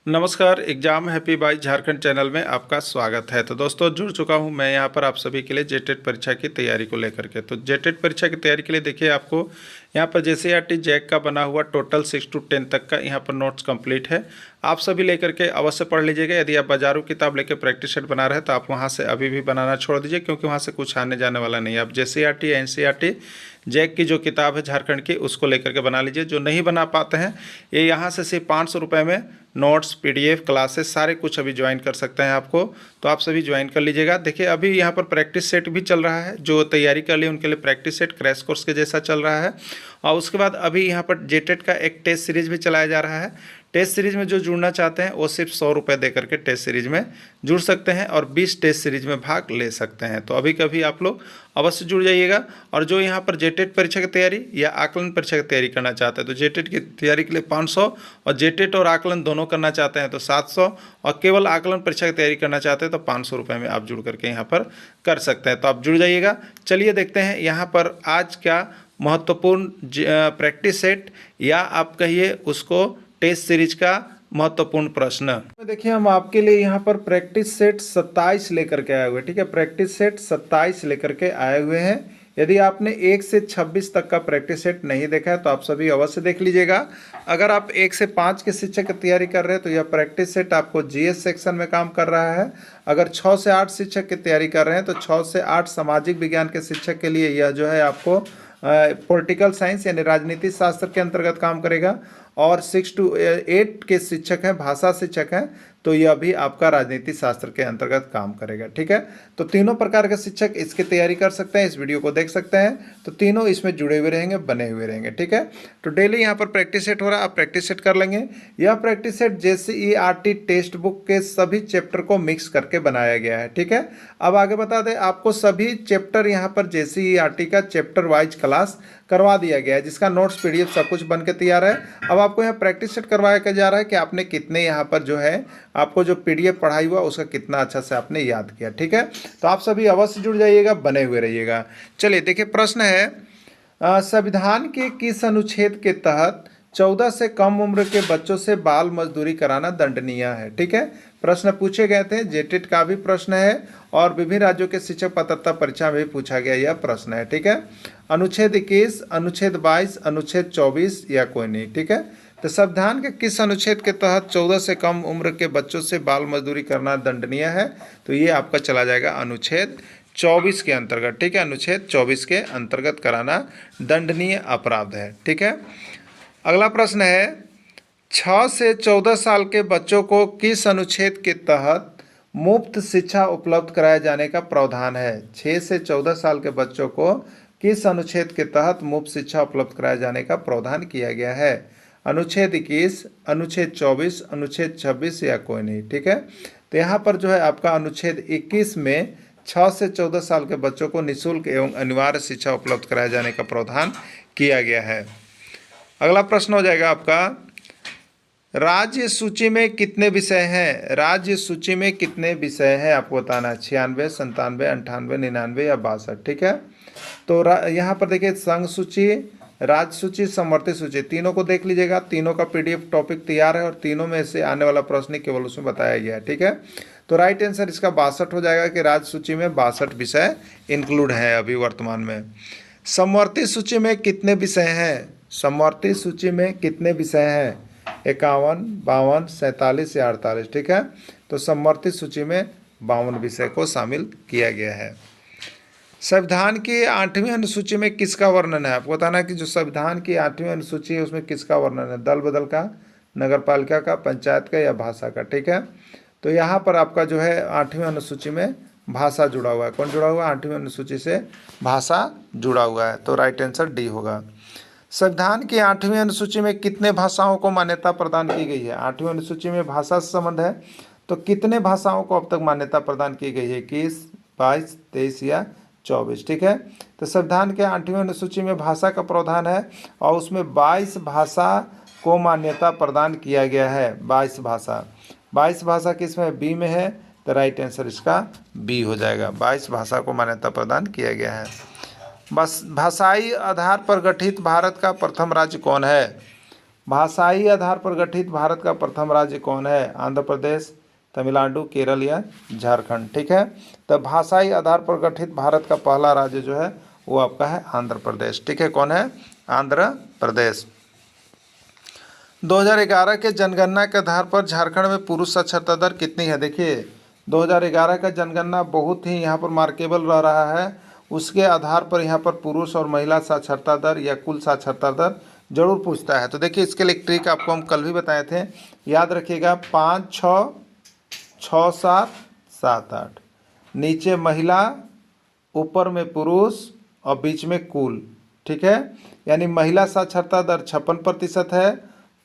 नमस्कार। Exam happy by Jharkhand channel में आपका स्वागत है। तो दोस्तों जुड़ चुका हूं मैं यहां पर आप सभी के लिए जेटेट परीक्षा की तैयारी को लेकर के। तो जेटेट परीक्षा की तैयारी के लिए देखिए आपको यहां पर जेसीईआरटी जैक का बना हुआ टोटल 6 to 10 तक का यहां पर नोट्स कंप्लीट है। आप सभी लेकर के अवश्य पढ़ लीजिएगा। यदि आप बाजारू किताब लेकर प्रैक्टिस सेट बना रहे हैं तो आप वहाँ से अभी भी बनाना छोड़ दीजिए, क्योंकि वहाँ से कुछ आने जाने वाला नहीं है। आप जेसीईआरटी एनसीईआरटी जैक की जो किताब है झारखंड की उसको लेकर के बना लीजिए। जो नहीं बना पाते हैं ये यहाँ से सिर्फ 500 रुपये में नोट्स पीडीएफ क्लासेस सारे कुछ अभी ज्वाइन कर सकते हैं आपको, तो आप सभी ज्वाइन कर लीजिएगा। देखिए अभी यहाँ पर प्रैक्टिस सेट भी चल रहा है, जो तैयारी कर लिए उनके लिए प्रैक्टिस सेट क्रैश कोर्स के जैसा चल रहा है। और उसके बाद अभी यहाँ पर जेटेट का एक टेस्ट सीरीज भी चलाया जा रहा है। टेस्ट सीरीज में जो जुड़ना चाहते हैं वो सिर्फ 100 रुपये दे करके टेस्ट सीरीज में जुड़ सकते हैं और 20 टेस्ट सीरीज में भाग ले सकते हैं। तो अभी कभी आप लोग अवश्य जुड़ जाइएगा। और जो यहाँ पर जेटेट परीक्षा की तैयारी या आकलन परीक्षा की तैयारी करना चाहते हैं तो जेटेट की तैयारी के लिए 500 और जेटेट और आकलन दोनों करना चाहते हैं तो 700 और केवल आकलन परीक्षा की तैयारी करना चाहते हैं तो 500 रुपये में आप जुड़ करके यहाँ पर कर सकते हैं। तो आप जुड़ जाइएगा। चलिए देखते हैं यहाँ पर आज क्या महत्वपूर्ण प्रैक्टिस सेट या आप कहिए उसको टेस्ट सीरीज का महत्वपूर्ण प्रश्न। देखिए हम आपके लिए यहाँ पर प्रैक्टिस सेट 27 लेकर के आए हुए, ठीक है। प्रैक्टिस सेट 27 लेकर के आए हुए हैं। यदि आपने 1 से 26 तक का प्रैक्टिस सेट नहीं देखा है तो आप सभी अवश्य देख लीजिएगा। अगर आप 1 से 5 के शिक्षक की तैयारी कर रहे हैं तो यह प्रैक्टिस सेट आपको जीएस सेक्शन में काम कर रहा है। अगर 6 से 8 शिक्षक की तैयारी कर रहे हैं तो 6 से 8 सामाजिक विज्ञान के शिक्षक के लिए यह जो है आपको पॉलिटिकल साइंस यानी राजनीति शास्त्र के अंतर्गत काम करेगा। और 6 to 8 के शिक्षक हैं, भाषा शिक्षक हैं, तो यह भी आपका राजनीति शास्त्र के अंतर्गत काम करेगा, ठीक है। तो तीनों प्रकार के शिक्षक इसकी तैयारी कर सकते हैं, इस वीडियो को देख सकते हैं। तो तीनों इसमें जुड़े हुए रहेंगे, बने हुए रहेंगे, ठीक है। तो डेली यहाँ पर प्रैक्टिस सेट हो रहा है, आप प्रैक्टिस सेट कर लेंगे। यह practice set JCERT text book के सभी चैप्टर को मिक्स करके बनाया गया है, ठीक है। अब आगे बता दें आपको सभी चैप्टर यहाँ पर जेसीईआरटी का चैप्टर वाइज क्लास करवा दिया गया है, जिसका नोट्स पीडीएफ सब कुछ बन के तैयार है। अब आपको यहाँ प्रैक्टिस सेट करवाया जा रहा है कि आपने कितने यहाँ पर जो है आपको जो पीडीएफ पढ़ाई हुआ उसका कितना अच्छा से आपने याद किया, ठीक है। तो आप सभी अवश्य जुड़ जाइएगा, बने हुए रहिएगा। चलिए देखिए प्रश्न है, संविधान के किस अनुच्छेद के तहत 14 से कम उम्र के बच्चों से बाल मजदूरी कराना दंडनीय है, ठीक है। प्रश्न पूछे गए थे, जेटेट का भी प्रश्न है और विभिन्न राज्यों के शिक्षक पात्रता परीक्षा में भी पूछा गया यह प्रश्न है, ठीक है। अनुच्छेद 21, अनुच्छेद 22, अनुच्छेद 24 या कोई नहीं, ठीक है। तो संविधान के किस अनुच्छेद के तहत 14 से कम उम्र के बच्चों से बाल मजदूरी करना दंडनीय है, तो ये आपका चला जाएगा अनुच्छेद 24 के अंतर्गत, ठीक है। अनुच्छेद 24 के अंतर्गत कराना दंडनीय अपराध है, ठीक है। अगला प्रश्न है, 6 से 14 साल के बच्चों को किस अनुच्छेद के तहत मुफ्त शिक्षा उपलब्ध कराए जाने का प्रावधान है। 6 से 14 साल के बच्चों को किस अनुच्छेद के तहत मुफ्त शिक्षा उपलब्ध कराए जाने का प्रावधान किया गया है। अनुच्छेद 21, अनुच्छेद 24, अनुच्छेद 26 या कोई नहीं, ठीक है। तो यहाँ पर जो है आपका अनुच्छेद 21 में 6 से 14 साल के बच्चों को निःशुल्क एवं अनिवार्य शिक्षा उपलब्ध कराए जाने का प्रावधान किया गया है। अगला प्रश्न हो जाएगा आपका, राज्य सूची में कितने विषय हैं। राज्य सूची में कितने विषय हैं आपको बताना है। 96, 97, 98, 99 या 62, ठीक है। तो यहाँ पर देखिए संघ सूची, राज्य सूची, समवर्ती सूची, तीनों को देख लीजिएगा। तीनों का पीडीएफ टॉपिक तैयार है और तीनों में से आने वाला प्रश्न केवल उसमें बताया गया है, ठीक है। तो राइट आंसर इसका 62 हो जाएगा कि राज्य सूची में 62 विषय इंक्लूड हैं अभी वर्तमान में। समवर्ती सूची में कितने विषय हैं। समवर्ती सूची में कितने विषय हैं। 51, 52, 47 या 48, ठीक है। तो समवर्ती सूची में 52 विषय को शामिल किया गया है। संविधान की 8वीं अनुसूची में किसका वर्णन है। आपको बताना है कि जो संविधान की 8वीं अनुसूची है उसमें किसका वर्णन है। दल बदल का, नगर पालिका का, पंचायत का या भाषा का, ठीक है। तो यहाँ पर आपका जो है 8वीं अनुसूची में भाषा जुड़ा हुआ है। कौन जुड़ा हुआ है। 8वीं अनुसूची से भाषा जुड़ा हुआ है, तो राइट आंसर डी होगा। संविधान की 8वीं अनुसूची में कितने भाषाओं को मान्यता प्रदान की गई है। 8वीं अनुसूची में भाषा से संबंध है, तो कितने भाषाओं को अब तक मान्यता प्रदान की गई है। 21, 22, 23 या 24, ठीक है। तो संविधान के 8वीं अनुसूची में भाषा का प्रावधान है और उसमें 22 भाषा को मान्यता प्रदान किया गया है। 22 भाषा, 22 भाषा किसमें, बी में है, तो राइट आंसर इसका बी हो जाएगा। 22 भाषा को मान्यता प्रदान किया गया है। बस भाषाई आधार पर गठित भारत का प्रथम राज्य कौन है। भाषाई आधार पर गठित भारत का प्रथम राज्य कौन है? आंध्र प्रदेश, तमिलनाडु, केरल या झारखंड। ठीक है, तो भाषाई आधार पर गठित भारत का पहला राज्य जो है वो आपका है आंध्र प्रदेश। ठीक है, कौन है? आंध्र प्रदेश। 2011 के जनगणना के आधार पर झारखंड में पुरुष साक्षरता दर कितनी है? देखिए 2011 का जनगणना बहुत ही यहाँ पर मार्केबल रह रहा है, उसके आधार पर यहाँ पर पुरुष और महिला साक्षरता दर या कुल साक्षरता दर जरूर पूछता है। तो देखिए इसके लिए एक ट्रिक आपको हम कल भी बताए थे, याद रखिएगा 5 6 6 7 7 8, नीचे महिला, ऊपर में पुरुष और बीच में कुल। ठीक है, यानी महिला साक्षरता दर 56% है,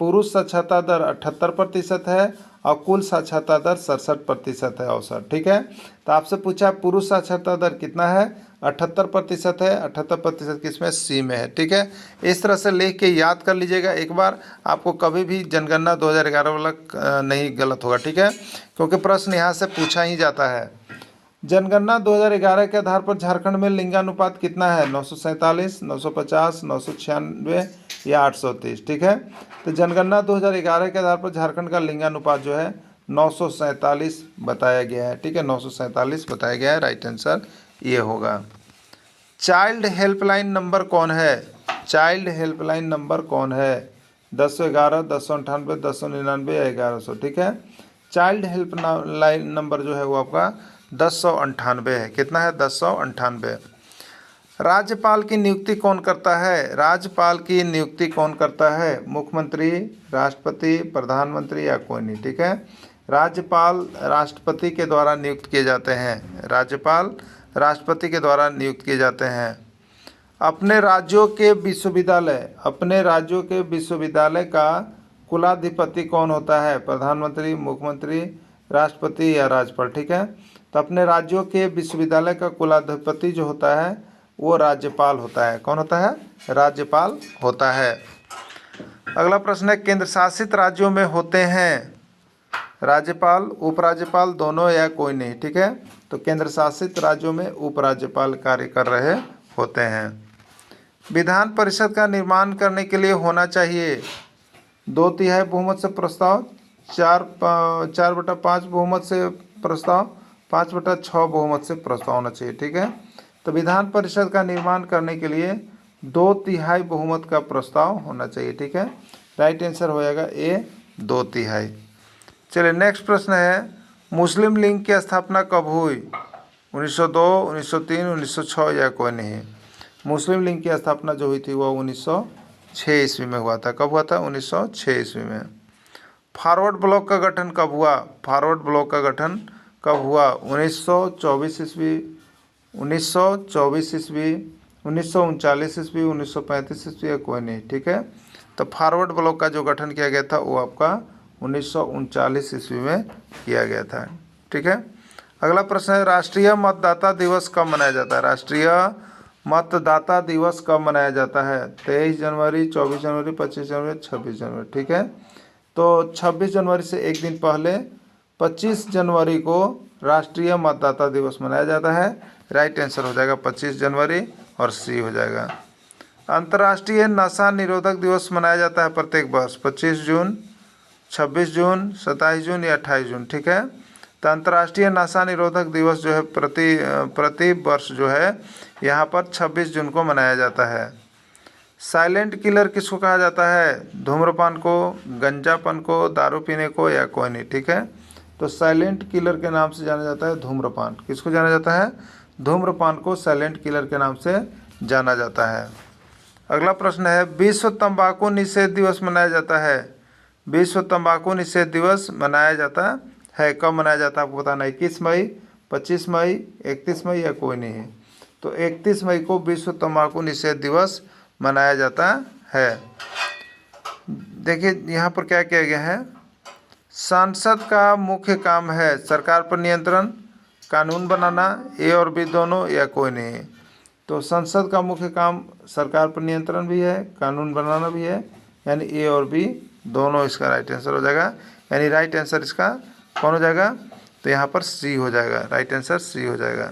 पुरुष साक्षरता दर 78% है और कुल साक्षरता दर 67% है औसत। ठीक है, तो आपसे पूछा पुरुष साक्षरता दर कितना है? 78% है। 78% किसमें? सी में है। ठीक है, इस तरह से लिख के याद कर लीजिएगा एक बार, आपको कभी भी जनगणना 2011 वाला नहीं गलत होगा। ठीक है, क्योंकि प्रश्न यहाँ से पूछा ही जाता है। जनगणना 2011 के आधार पर झारखंड में लिंगानुपात कितना है? 947, 950, 996 या 830। ठीक है, तो जनगणना 2011 के आधार पर झारखंड का लिंगानुपात जो है 947 बताया गया है। ठीक है, 947 बताया गया है, राइट आंसर ये होगा। चाइल्ड हेल्पलाइन नंबर कौन है? चाइल्ड हेल्पलाइन नंबर कौन है? 1011, 1098, 1099 या 1100। ठीक है, चाइल्ड हेल्पलाइन नंबर जो है वो आपका 1098 है। कितना है? 1098। राज्यपाल की नियुक्ति कौन करता है? राज्यपाल की नियुक्ति कौन करता है? मुख्यमंत्री, राष्ट्रपति, प्रधानमंत्री या कोई नहीं। ठीक है, राज्यपाल राष्ट्रपति के द्वारा नियुक्त किए जाते हैं। राज्यपाल राष्ट्रपति के द्वारा नियुक्त किए जाते हैं। अपने राज्यों के विश्वविद्यालय का कुलाधिपति कौन होता है? प्रधानमंत्री, मुख्यमंत्री, राष्ट्रपति या राज्यपाल। ठीक है, तो अपने राज्यों के विश्वविद्यालय का कुलाधिपति जो होता है वो राज्यपाल होता है। कौन होता है? राज्यपाल होता है। अगला प्रश्न है, केंद्र शासित राज्यों में होते हैं राज्यपाल, उपराज्यपाल दोनों या कोई नहीं। ठीक है, तो केंद्र शासित राज्यों में उपराज्यपाल कार्य कर रहे होते हैं। विधान परिषद का निर्माण करने के लिए होना चाहिए 2/3 बहुमत से प्रस्ताव, 4/5 बहुमत से प्रस्ताव, 5/6 बहुमत से प्रस्ताव होना चाहिए। ठीक है, तो विधान परिषद का निर्माण करने के लिए 2/3 बहुमत का प्रस्ताव होना चाहिए। ठीक है, राइट आंसर हो जाएगा ए 2/3। चलिए नेक्स्ट प्रश्न है, मुस्लिम लीग की स्थापना कब हुई? 1902, 1903, 1906 या कोई नहीं। मुस्लिम लीग की स्थापना जो हुई थी वो 1906 ईस्वी में हुआ था। कब हुआ था? 1906 ईस्वी में। फॉरवर्ड ब्लॉक का गठन कब हुआ? फॉरवर्ड ब्लॉक का गठन कब हुआ? 1924 ईस्वी, 1924 ईस्वी, 1939 ईस्वी, 1935 ईस्वी या कोई नहीं। ठीक है, तो फॉरवर्ड ब्लॉक का जो गठन किया गया था वो आपका 1939 ईस्वी में किया गया था। ठीक है, अगला प्रश्न है, राष्ट्रीय मतदाता दिवस कब मनाया जाता है? राष्ट्रीय मतदाता दिवस कब मनाया जाता है? 23 जनवरी, 24 जनवरी, 25 जनवरी, 26 जनवरी। ठीक है, तो 26 जनवरी से एक दिन पहले 25 जनवरी को राष्ट्रीय मतदाता दिवस मनाया जाता है। राइट आंसर हो जाएगा 25 जनवरी और सी हो जाएगा। अंतर्राष्ट्रीय नशा निरोधक दिवस मनाया जाता है प्रत्येक वर्ष 25 जून, 26 जून, 27 जून या 28 जून। ठीक है, तो अंतर्राष्ट्रीय नशा निरोधक दिवस जो है प्रति वर्ष जो है यहाँ पर 26 जून को मनाया जाता है। साइलेंट किलर किसको कहा जाता है? धूम्रपान को, गंजापन को, दारू पीने को या कोई नहीं। ठीक है, तो साइलेंट किलर के नाम से जाना जाता है धूम्रपान। किसको जाना जाता है? धूम्रपान को साइलेंट किलर के नाम से जाना जाता है। अगला प्रश्न है, विश्व तंबाकू निषेध दिवस मनाया जाता है। विश्व तंबाकू निषेध दिवस मनाया जाता है, कब मनाया जाता है आपको बताना है? 21 मई, 25 मई, 31 मई या कोई नहीं है। तो 31 मई को विश्व तंबाकू निषेध दिवस मनाया जाता है। देखिए यहाँ पर क्या किया गया है, संसद का मुख्य काम है सरकार पर नियंत्रण, कानून बनाना, ए और बी दोनों या कोई नहीं। तो संसद का मुख्य काम सरकार पर नियंत्रण भी है, कानून बनाना भी है, यानी ए और बी दोनों इसका राइट आंसर हो जाएगा। यानी राइट आंसर इसका कौन हो जाएगा? तो यहाँ पर सी हो जाएगा, राइट आंसर सी हो जाएगा।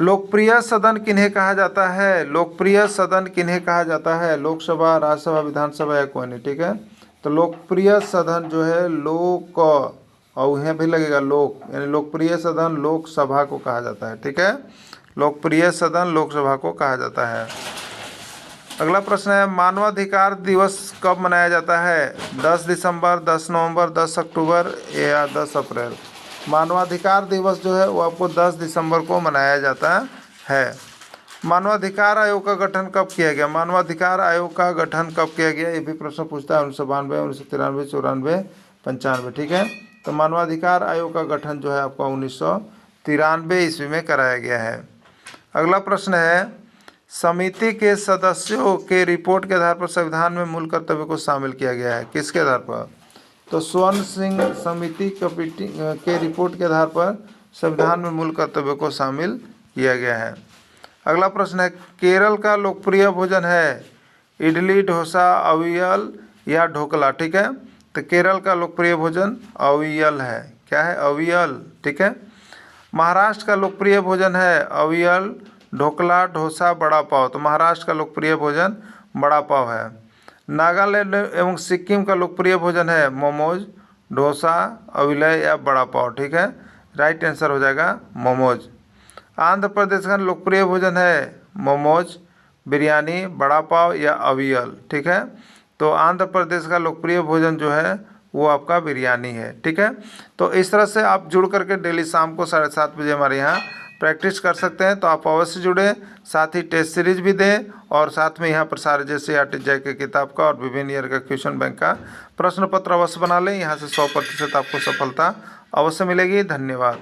लोकप्रिय सदन किन्हें कहा जाता है? लोकप्रिय सदन किन्हें कहा जाता है? लोकसभा, राज्यसभा, विधानसभा या कोई नहीं, ठीक है। तो लोकप्रिय सदन जो है लोक, और यहाँ भी लगेगा लोक, यानी लोकप्रिय सदन लोकसभा को कहा जाता है, ठीक है। लोकप्रिय सदन लोकसभा को कहा जाता है। अगला प्रश्न है, मानवाधिकार दिवस कब मनाया जाता है? 10 दिसंबर, 10 नवंबर, 10 अक्टूबर या 10 अप्रैल? मानवाधिकार दिवस जो है वो आपको 10 दिसंबर को मनाया जाता है। मानवाधिकार आयोग का गठन कब किया गया? मानवाधिकार आयोग का गठन कब किया गया? ये भी प्रश्न पूछता है। 1992, 1993, 94, 95, ठीक है। तो मानवाधिकार आयोग का गठन जो है आपका 1993 ईस्वी में कराया गया है। अगला प्रश्न है, समिति के सदस्यों के रिपोर्ट के आधार पर संविधान में मूल कर्तव्य को शामिल किया गया है। किसके आधार पर? तो स्वर्ण सिंह समिति के रिपोर्ट के आधार पर संविधान में मूल कर्तव्य को शामिल किया गया है। अगला प्रश्न है, केरल का लोकप्रिय भोजन है इडली, डोसा, अवियल या ढोकला, ठीक है। तो केरल का लोकप्रिय भोजन अवियल है। क्या है? अवियल, ठीक है। महाराष्ट्र का लोकप्रिय भोजन है अवियल, ढोकला, डोसा, बड़ा पाव। तो महाराष्ट्र का लोकप्रिय भोजन बड़ा पाव है। नागालैंड एवं सिक्किम का लोकप्रिय भोजन है मोमोज, डोसा, अविलय या बड़ा पाव, ठीक है। राइट आंसर हो जाएगा मोमोज। आंध्र प्रदेश का लोकप्रिय भोजन है मोमोज, बिरयानी, बड़ा पाव या अवियल, ठीक है। तो आंध्र प्रदेश का लोकप्रिय भोजन जो है वो आपका बिरयानी है, ठीक है। तो इस तरह से आप जुड़ करके डेली शाम को 7:30 बजे हमारे यहाँ प्रैक्टिस कर सकते हैं। तो आप अवश्य जुड़ें, साथ ही टेस्ट सीरीज भी दें और साथ में यहाँ पर सारे जैसे आरटीआई के किताब का और विभिन्न ईयर का क्वेश्चन बैंक का प्रश्न पत्र अवश्य बना लें। यहाँ से 100% आपको सफलता अवश्य मिलेगी। धन्यवाद।